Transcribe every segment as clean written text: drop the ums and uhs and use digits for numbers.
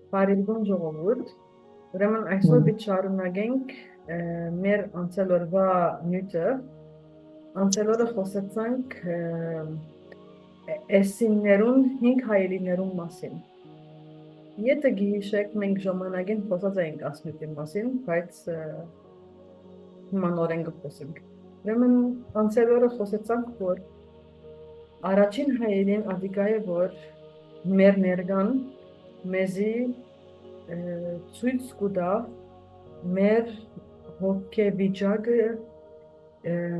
Բարիգուն ժողովուրդ, ուրեմն այսօր պիտի շարունակենք մեր անցյալ օրվա նյութը, անցյալ օրը խոսեցանք էսիններուն 5 հայելիներուն մասին։ Եթե գիշեք մենք ժամանակին խոսած էինք ասմիտի մասին, բայց հիմա նորեն կխոսենք։ Ուրեմն անցյալ օրը խոսեցանք, որ առաջին հայելին ադիկա է, որ մեր ներկան մեզի ցույց կտա մեր հոգեվիճակը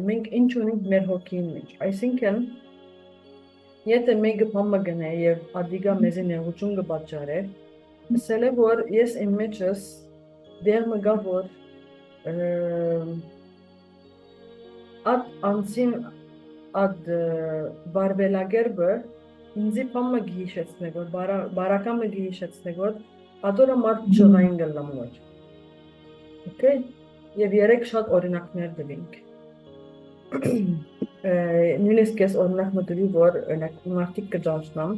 մենք ինչ ունենք մեր հոգին մեջ։ Այսինքն, եթե մեկը բամը գնե եւ ադիգա մեզի նեղություն կպատճառե, ասել է որ ես իմ մեջս դեր մգա որ ատ անցին ад բարբելագերբը ինձի բամը գիշեցնե որ բարակամը գիշեցնե որ ադորա մարդ ճղային գլամոր։ Okay, եւ երեք շատ օրինակներ դրինք։ Նույնիսկ ես օրինակ մտորի որ օրինակ մարդիկ կճանչնամ,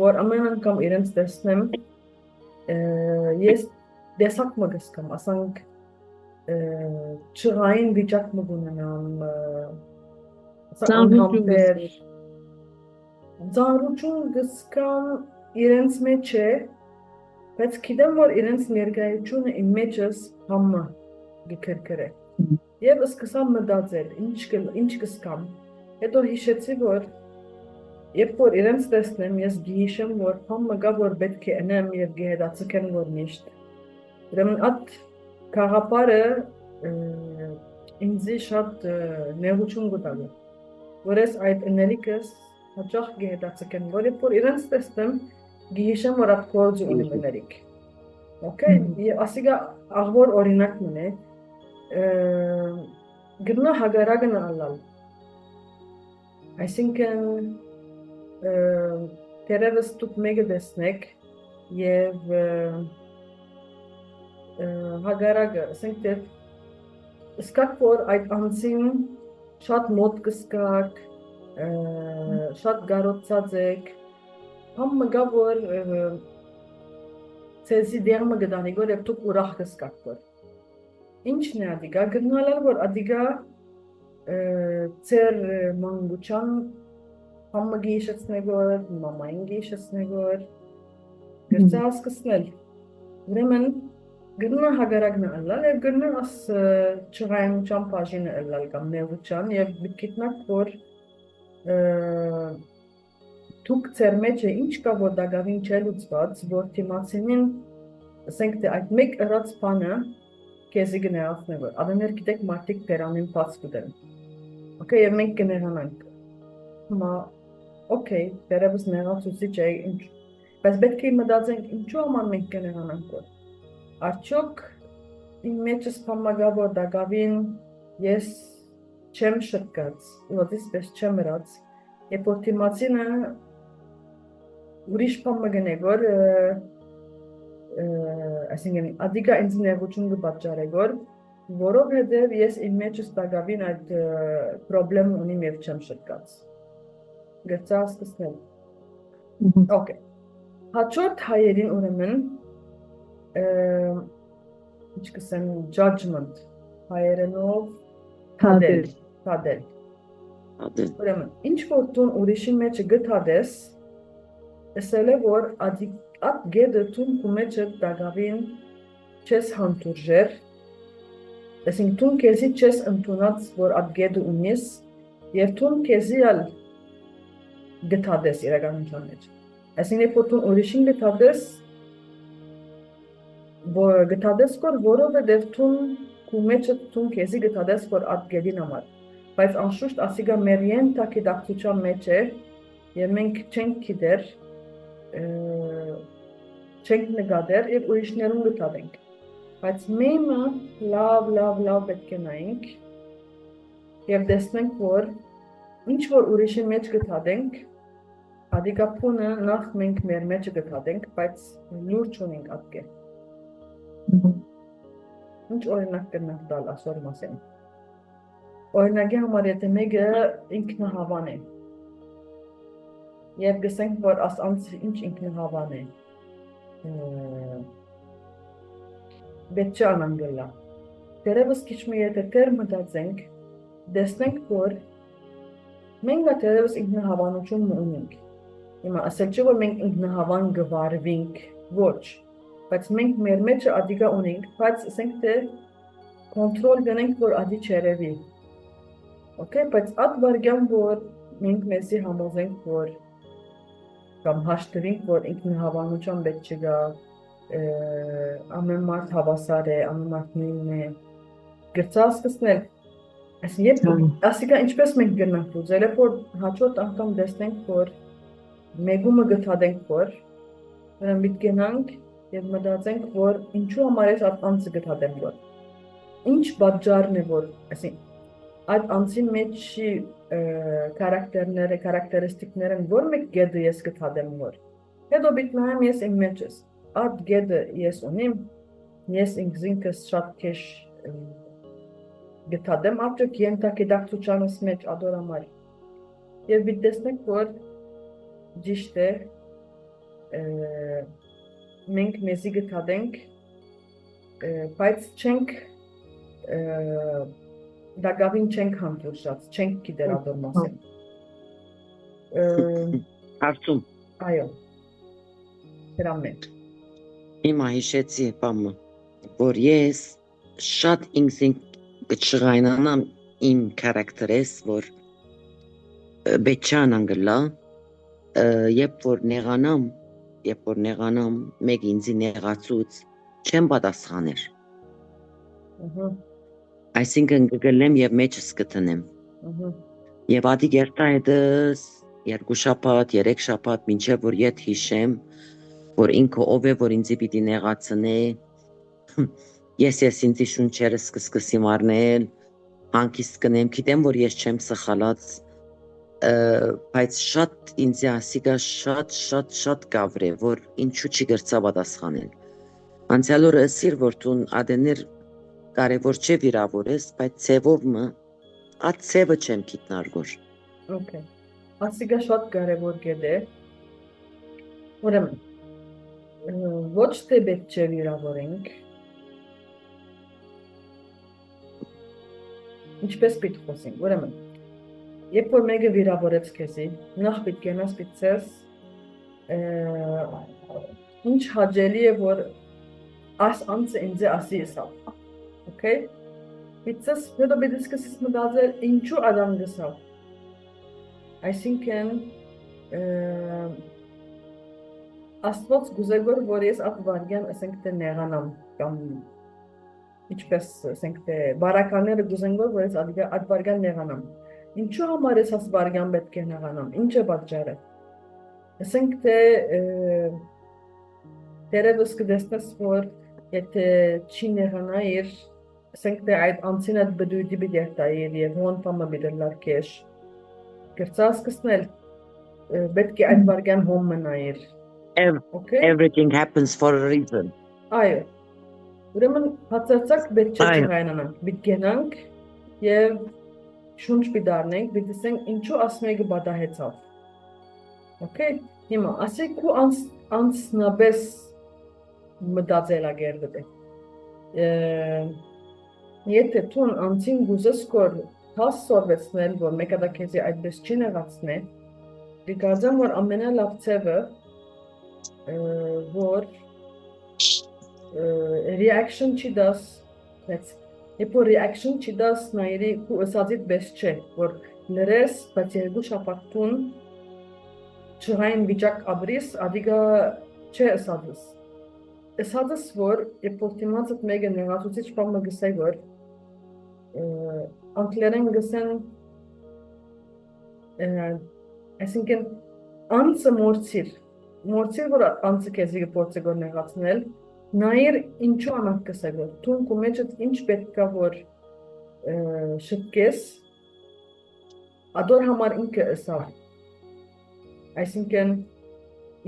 որ ամեն անգամ իրենց տեսնեմ, ես դեսակ մը գսկամ, ասանք ճղային վիճակ մը գունենամ, ծանրություն գսկամ իրենց մեջ է, բայց գիտեմ որ իրենց ներկայությունը իմ մեջս համը գկրկրե։ Եվ սկսամ մտածել, ինչ կսկամ։ Հետո հիշեցի որ երբ որ իրենց տեսնեմ, ես գիշեմ որ համը գա որ պետք է ընեմ եւ գեհդացկեմ որ միշտ։ Ուրեմն այդ գաղափարը ինձ շատ նեղություն կտա։ Որ ես այդ էներգիաս հաճախ գեհդացկեմ, որ երբ որ իրենց տեսնեմ, գիշեմ որ այդ կորձ ունեմ էներգ։ Okay, ասիգա աղբոր օրինակն է։ Գտնա հագարագն ալալ։ Այսինքն դերևս դուք մեկը տեսնեք եւ հագարագը, ասենք դեր սկաք որ այդ անձին շատ մոտ կսկաք, շատ գարոցած եք, համ մգա որ ցեզի դերմը գտանի գոր եւ դուք ուրախ կսկաք որ։ Ինչն է ադիգա, գտնալար որ ադիգա ծեր մանգուչան համը գիշեցնե գոր, մամային գիշեցնե գոր, գրծա ասկսնել։ Ուրեմն գտնա հագարագն ալալ եւ գտնա աս չղայնության բաժինը ալալ կամ նեղության եւ գիտնակ որ դուք ծեր մեջ է ինչ կա որ դագավին չելուծված, որ թիմացինին ասենք թե այդ մեկ ըրած բանը քեզի գնահատն է որ adamներ գիտեք մարդիկ դերանին բաց կդեն։ Okay, եւ մենք կներանանք։ Հիմա okay, դերևս նեղացուցիչ է ինչ, բայց պետք է մտածենք ինչու համար մենք կներանանք որ։ Արդյոք իմ մեջս փամագա որ դագավին ես չեմ շտկած, ոտից պես չեմ ըրած, երբ որ թիմացինը ուրիշ բան մգնե որ այսինքն ադիգա ինձ նեղություն կպատճառե որ որովհետև ես իմ մեջս դագավին այդ պրոբլեմ ունիմ եւ չեմ շտկած։ Գծա սկսնել։ Okay։ Հաջորդ հայերին ուրեմն ինչ կսեմ judgment հայերենով թադել։ Ուրեմն ինչ որ դու ուրիշի մեջ գտադես ասել է որ ադի at գեդը տուն կումեջը դագավին չես հանդուրժեր, այսինքն տուն քեզի չես ընդունած, որ at գեդը ունես, եւ տուն քեզի ալ գտադես իրականության մեջ։ Այսինքն երբ որ ուրիշին գտադես որ որովհետեւ տուն կումեջը տուն քեզի գտադես որ at գեդին համար, բայց անշուշտ ասիգա մեր ենթակիդակցության մեջ է եւ մենք չենք գիտեր չենք նկատեր եւ ուրիշներուն գտադենք, բայց մեմը լավ պետք է նայենք եւ տեսնենք որ ինչ որ ուրիշի մեջ գտադենք, ադիգա փունը նախ մենք մեր մեջ գտադենք, բայց լուրջ ունենք ատկե։ Ինչ օրինակ կնանք տալ ասոր մասին։ Օրինակի համար եթե մեկը ինքնահավան է եւ գսենք որ անց ինչ ինքնահավան է պետք է անանգլա։ Դերևս քիչ մի եթե դեր մտածենք, դեսնենք, որ մենք դերևս ինքնահավանություն ունենք։ Հիմա ասել չէ, որ մենք ինքնահավան գվարվենք, ոչ, բայց մենք մեր մեջ ադիգա ունենք, բայց ասենք թե կոնտրոլ գնենք, որ ադի չերևի։ Okay, բայց այդ վարգյան, որ մենք մեզի համոզենք, որ կամ հաշտվենք, որ ինքնահավանության պետք չգա, ամեն մարդ հավասար է, ամեն մարդ նույնն է, գրծա սկսնել, ասիկա ինչպես մենք գնանք ուզել է, որ հաջորդ անգամ դեսնենք, որ մեգումը գթադենք, որ մենք գնանք և մտածենք, որ ինչու համար ես այդ անձը գթադեմ, որ ինչ պատճառն է, որ այդ անձի մեջի քարակտերիստիկները որ մեկ գեդը ես գտադեմ որ հետո բիտնայեմ ես իմ մեջս այդ գեդը ես ունիմ ես ինքս շատ քեշ գտադեմ արդյոք ենթակեդակցությանս մեջ ադորամար եւ բիտնեսնեք որ ճիշտ է մենք մեզի գտադենք բայց չենք դագավին չենք հանդուրժած, չենք գիտեր ադոր մասին։ Արդում։ Այո, դրամ է։ Հիմա հիշեցի բամը, որ ես շատ ինքսին կչղայնանամ իմ կարակտերես, որ բեչան անգլա, երբ որ նեղանամ, մեկ ինձի նեղացուց, չեմ պատասխաներ։ Այսինքն գգլեմ և մեջս կտնեմ։ Եվ ադի գերտա հետս 2 շաբաթ, 3 շաբաթ մինչև որ ետ հիշեմ, որ ինքը ով է, որ ինձի պիտի նեղացնե, ես ինձի շունչերս կսկսի մարնել, հանգիստ կնեմ, գիտեմ, որ ես չեմ սխալած, բայց շատ ինձի ասիկա շատ գավր է, որ ինչու չի գրծա պատասխանել։ Անցյալ օրը ասիր, որ տուն ադեներ կարևոր չէ վիրավորես, բայց ծևով մը, այդ ծևը չեմ գիտնարգոր։ Okay. Ասիկա շատ կարևոր գեդ է, ուրեմն, ոչ թե պետք չէ վիրավորենք, ինչպես պիտ խոսենք, ուրեմն, երբ որ մեկը վիրավորեց քեզի, նախ պիտ գենաս պիտ ծես, ինչ հաջելի է, որ այս անձը ինձ է ասի եսավ, okay? Պիտցես, հետո պիտի սկսես մտածել, ինչու ադամ գսավ, այսինքն, աստված գուզեգոր, որ ես այդ վարգյան ասենք թե նեղանամ, կամ ինչպես ասենք թե բարականները գուզենգոր, որ ես այդ վարգյան նեղանամ, ինչու համար ես աս վարգյան պետք է նեղանամ, ինչ է պատճառը, ասենք թե դերևս կդեսնես, որ եթե չի նեղանայիր, ասենք թե այդ անցին այդ բդույդի բիդերտայիր և հոն պամը բիդերլար կեշ, Գրծա սկսնել, պետք է այդ վարգյան հոմ մնայիր։ Everything happens for a reason. Այո, ուրեմն հացարցակ պետք չէ չղայնանանք, բիտ գենանք և շունչ բիդարնենք, բիտիսենք ինչու ասմեգը բադահեցավ։ Հիմա, ասեք ու անցնաբես մտածելագերդդ է։ Եթե տուն անցին գուզես կոր Հաս սորվեցնել, որ մեկը դա քեզի այդպես չի նեղացնե, դիգարձեմ, որ ամենալավ ծևը, որ reaction չի դաս, երբ որ reaction չի դաս նայրի ու ըսածիտ բես չէ, որ լրես, բայց երկու շապակտուն չղային վիճակ աբրիս, ադիգա չէ ըսածս։ Ըսածս, որ երբ որ թիմացըտ մեկը նեղացուցիչ պամը գսեի, որ անգլերեն գսեն, այսինքն անձը մորցիր, որ անձը կեզի գպորցը գոր նեղացնել, նայր ինչու անակ գսեի, որ թունք ու մեջըտ ինչ պետք կա, որ շտկես, ադոր համար ինքը ըսավ, այսինքն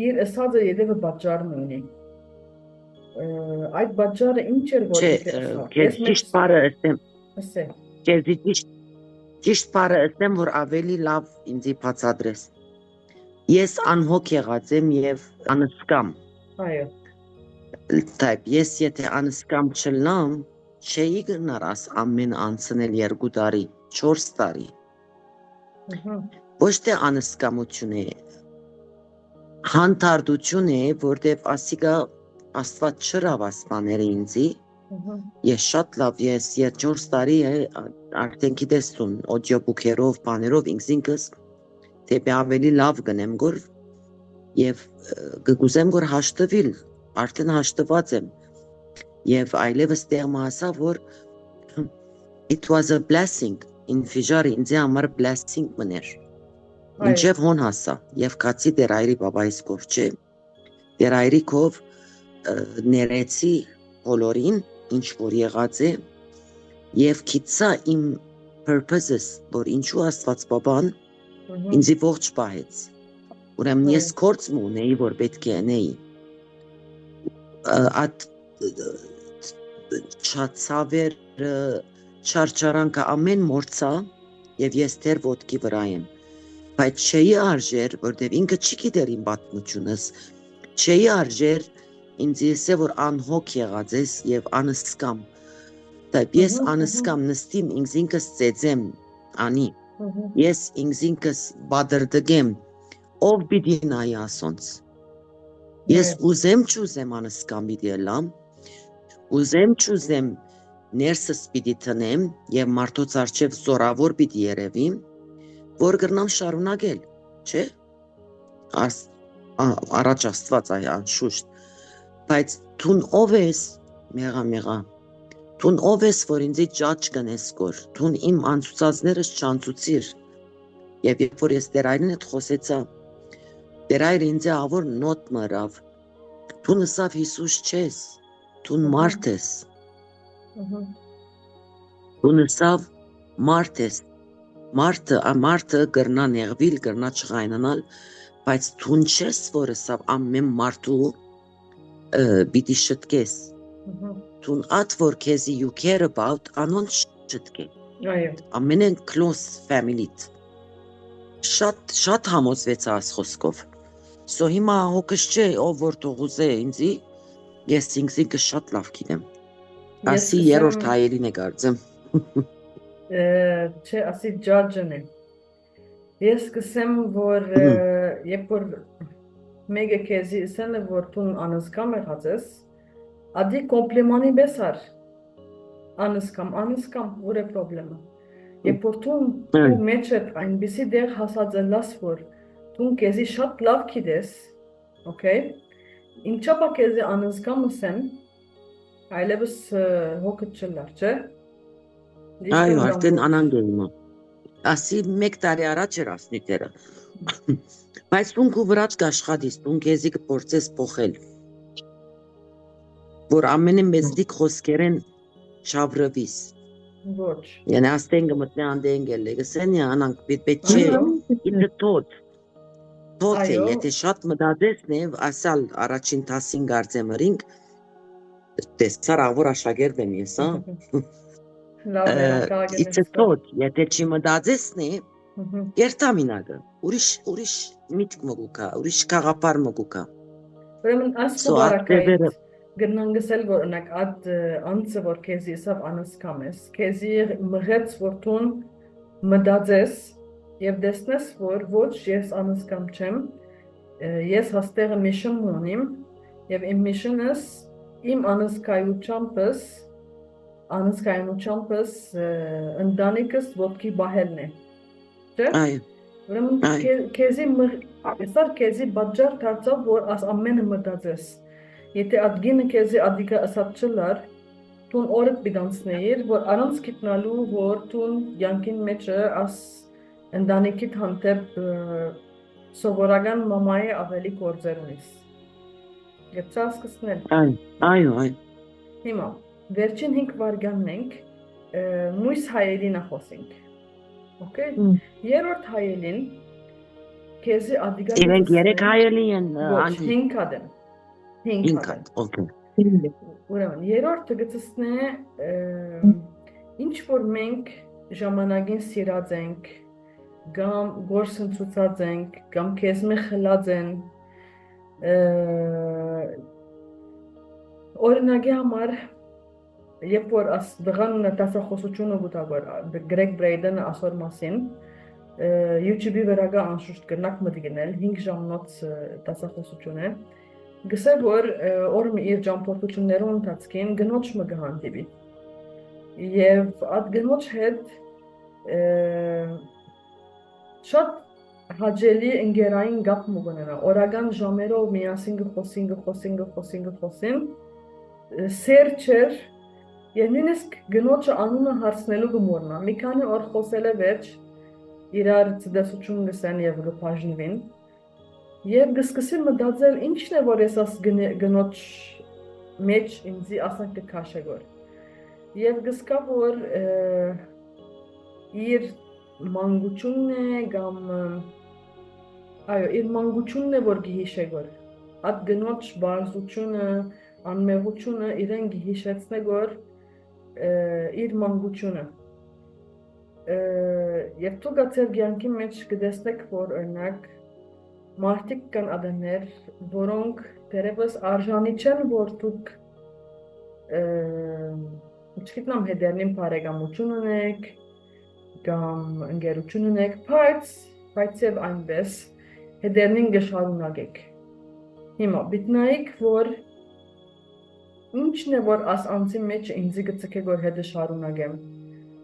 իր ըսածը ետևը բաճարն ունի, այդ բաճարը ինչ էր, որ Կեզ ճիշտ պարը ճիշտ պարը ըսեմ, որ ավելի լավ ինձի բացադրես։ Ես անհոգ եղած եմ և անսկամ։ Այո։ Տայպ ես եթե անսկամ չլնամ, չէի գնար աս ամեն անցնել 2 տարի, 4 տարի։ Ոչ թե անսկամություն է, հանդարտություն է, որտեվ ասիկա Աստված չրավ ասպաները ինձի, ես շատ լավ, ես 4 տարի է, արդեն գիտես տուն, օդիոբուքերով, բաներով ինքս թեպի ավելի լավ գնեմ գոր, և գգուզեմ գոր հաշտվիլ, արդեն հաշտված եմ, և այլևս տեղմը ասա, որ it was a blessing, ինֆիժարը ինձի համար blessing մներ, ինչև հոն հասա, և կացի դեր այրի բաբայիս կով չէ, դեր այրի կով ներեցի բոլորին, ինչ որ եղած է, և կիցա իմ purposes, որ ինչու Աստված բաբան ինձի ողջ պահեց, ուրեմն ես կործ մունեի, որ պետք է ընեի, at չացավեր չարջարանքը ամեն մորցա և ես դեր ոտքի վրա եմ, բայց չէի արժեր, որտև ինքը չի գիտեր իմ պատմությունս, չէի արժեր ինձ եսե, որ անհոգ եղած ես և անսկամ, տայպ ես անսկամ նստիմ ինքս ծեծեմ անի, ես ինքս բադրդգեմ, ով պիտի նայի ասոնց, ես ուզեմ չուզեմ անսկամ պիտի ելամ, ուզեմ չուզեմ ներսս պիտի տնեմ և մարդոց արջև զորավոր պիտի երևիմ, որ գրնամ շարունակել, չէ, առաջ Աստված անշուշտ, բայց թուն ով ես, մեղա, թուն ով ես, որ ինձի ճաճ կնես կոր, թուն իմ անցուցածներս չանցուցիր, և երբ որ ես դեր այրին հետ խոսեցա, դեր այրը ինձի ավոր նոտ մրավ, թուն ըսավ Հիսուս չես, թուն մարդ ես, թուն ըսավ մարդ ես, մարդը գրնա նեղվիլ, գրնա չղայնանալ, բայց թուն չես, որ ըսավ ամեն մարդու պիտի շտկես, թուն at որ քեզի you care about, անոն շտկե, ամենեն close family-տ, շատ համոզվեցա աս խոսքով, so հիմա հոգս չէ, ով որ թողուզե ինձի, ես ինքս շատ լավ գիտեմ, ասի երորդ հայելին է կարծեմ, չէ, ասի judge-ն է, ես կսեմ, որ երբ որ մեկը քեզի ասեն է, որ տուն անսկամ եղած ես, ադի կոմպլիմանի բեսար, անսկամ, ուր է պրոբլեմը, երբ որ տուն մեջ է այնպիսի դեղ հասած ելաս, որ տուն քեզի շատ լավ գիտես, okay, ինչապա քեզի անսկամ ասեն, այլևս հոգդ չլար, չէ? Այո, արդեն անանգելիմա, ասի մեկ տարի առաջ էր ասնիտերը, բայց տուն կու վրաչ կաշխատիս, տուն քեզի կպործես պոխել, որ ամենը մեզդիկ խոսքերեն չավրվիս, ոչ, յանը աստեն գմտնե անդեն գել է, գսեն անանք պետ չէ, ինքը թոտ է, եթե շատ մդադեսն է, ասալ առաջին տասին գարձեմ ըրինք, տեսար ավոր աշագերդ եմ ես, it's a thought, եթե չի մդադեսն է, երտամինագը, ուրիշ միտք մգուկա, ուրիշ կաղապար մգուկա, ուրեմն աստվարակայիտ, գնան գսել, որ ընակ ատ անցը, որ քեզի իսավ անսկամ ես, քեզի մղեց, որ տուն մդadzես և դեսնես, որ ոչ ես անսկամ չեմ, ես հաստեղը միշն ունիմ և իմ միշնս իմ անսկայնությանպես ընդանիքս ոտքի բահելն է, չէ? Ուրեմն քեզի բաջար դարձավ, որ աս ամենը մդadzես, եթե ադգինը քեզի ադիկա ասած չլար, տուն օրդ բիդանցնեիր, որ առանց գիտնալու, որ տուն յանքին մեջը աս ընդանիքիդ հանդեպ սովորական մամայի ավելի գործեր ունիս։ Գեցա սկսնել։ Այո։ Հիմա, վերջին 5 վարգանն ենք, մույս հայելին ախոսենք։ Okay? Երորդ հայելին, քեզի ադիկա իրենք 3 հայելի են, ոչ, 5 հադեն։ 5 հադեն։ Ուրեմն, երորդը գծսնե, ինչ որ մենք ժամանակին սիրած ենք, գամ գործընծուցած ենք, գամ քեզ մի խլած են, օրինակի համար երբ որ աս դղան տասախոսությունը գուտագոր Գրեգ Բրեյդենը ասոր մասին YouTube-ի վրա կա անշուշտ կրնակ մտիգնել 5 ժամնոց տասախոսություն է գսե որ օրը իր ճամփորդություններում ընթացքին գնոջ մը գհանդիպի եւ այդ գնոջ հետ շատ հաջելի ընկերային գապ մուգնենա օրական ժամերով միասին գխոսին սերչեր եւ նույնիսկ գնոջը անունը հարցնելու գմորնա մի քանի օր խոսել է վերջ իրար ցդասություն գսեն եւ գփաժնվին եւ գսկսին մտածել ինչն է որ ես աս գնոջ մեջ ինձի ասանք կքաշեգոր եւ գսկա որ իր մանկությունն է կամ այո իր մանկությունն է որ գիհիշեգոր այդ գնոջ բարձությունը անմեղությունը իրեն գիհիշեցնե գոր իր մանկությունը եւ դու գացել ցանկի մեջ կդեսնեք որ օրինակ մարդիկ կան ադամներ որոնք դերևս արժանի չեն որ դուք չգիտեմ հետերնին բարեկամություն ունեք կամ ընկերություն ունեք բայց եւ այնպես հետերնին գշարունակեք հիմա բիտնայիք որ ինչն է որ աս անձի մեջ ինձի գծկե որ հետը շարունակեմ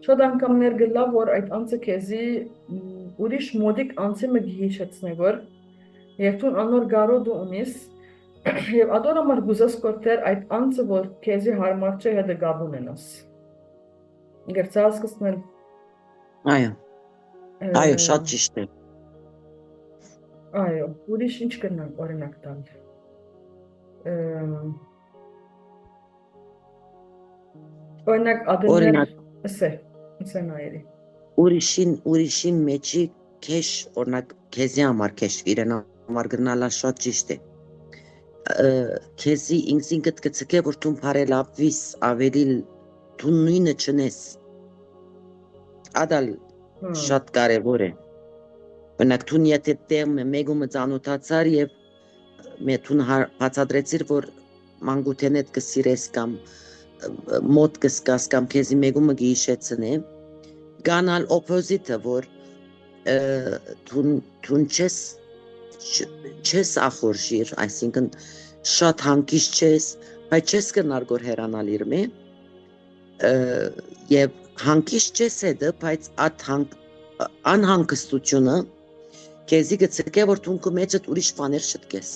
շատ անգամներ գլա որ այդ անձը քեզի ուրիշ մոդիկ անձի մը գիհիշեցնե որ եւ դու անոր գարոդու ունիս եւ ադոր ամար գուզես կորտեր այդ անձը որ քեզի հարմար չէ հետը գաբ ունենաս գերցած կսնել այո շատ ճիշտ է այո ուրիշ ինչ կնանք օրինակ տալ օրինակ ադներ ասե նայերի ուրիշին մեջի քեշ օրինակ քեզի համար քեշ իրեն համար գնալա շատ ճիշտ է քեզի ինքսին գծկե որ դու բարելավվիս ավելի դու նույնը չնես ադալ շատ կարևոր է օրինակ դու եթե տեմ մեգումը ծանոթացար եւ մեթուն բացատրեցիր որ մանկութենետ կսիրես կամ մոտ կսկաս կամ քեզի մեգումը գիշեցնե գանալ օպոզիտը որ դու չես ախորժիր այսինքն շատ հանգիստ չես բայց չես կնար գոր հերանալ իր մե եւ հանգիստ չես հետը բայց այդ անհանգստությունը քեզի գծկե որ դու կմեջդ ուրիշ բաներ շտկես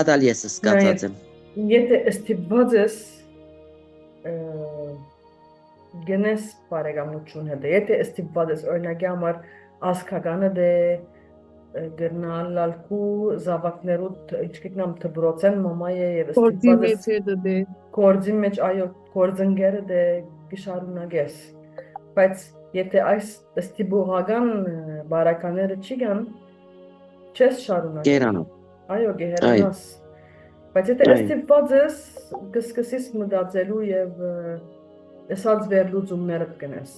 ադալ ես սկացած եմ եթե ստիպված ես գնես բարեկամություն հետ եթե ստիպված ես օրինակի համար ասկագանը դե գնալ լալկու զավակներուտ ինչքան դբրոցեն մամայե եւ ստիպված ես կորձի մեջ այո կորձընկերը դե գշարունակես բայց եթե այս ստիպողական բարակաները չի գան չես շարունակել այո գեհերանաս բայց եթե ստիպված ես կսկսես մտածելու եւ ասած վերլուծումները կնես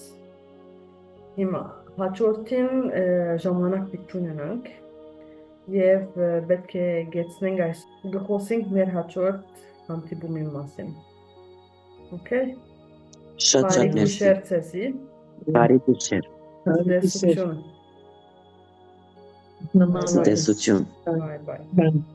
հիմա հաջորդին ժամանակ պետք ունենանք եւ պետք է գեցնենք այս գխոսենք մեր հաջորդ հանդիպումի մասին օքեյ շատ մերսի բարի գիշեր տեսություն նամաստե bye bye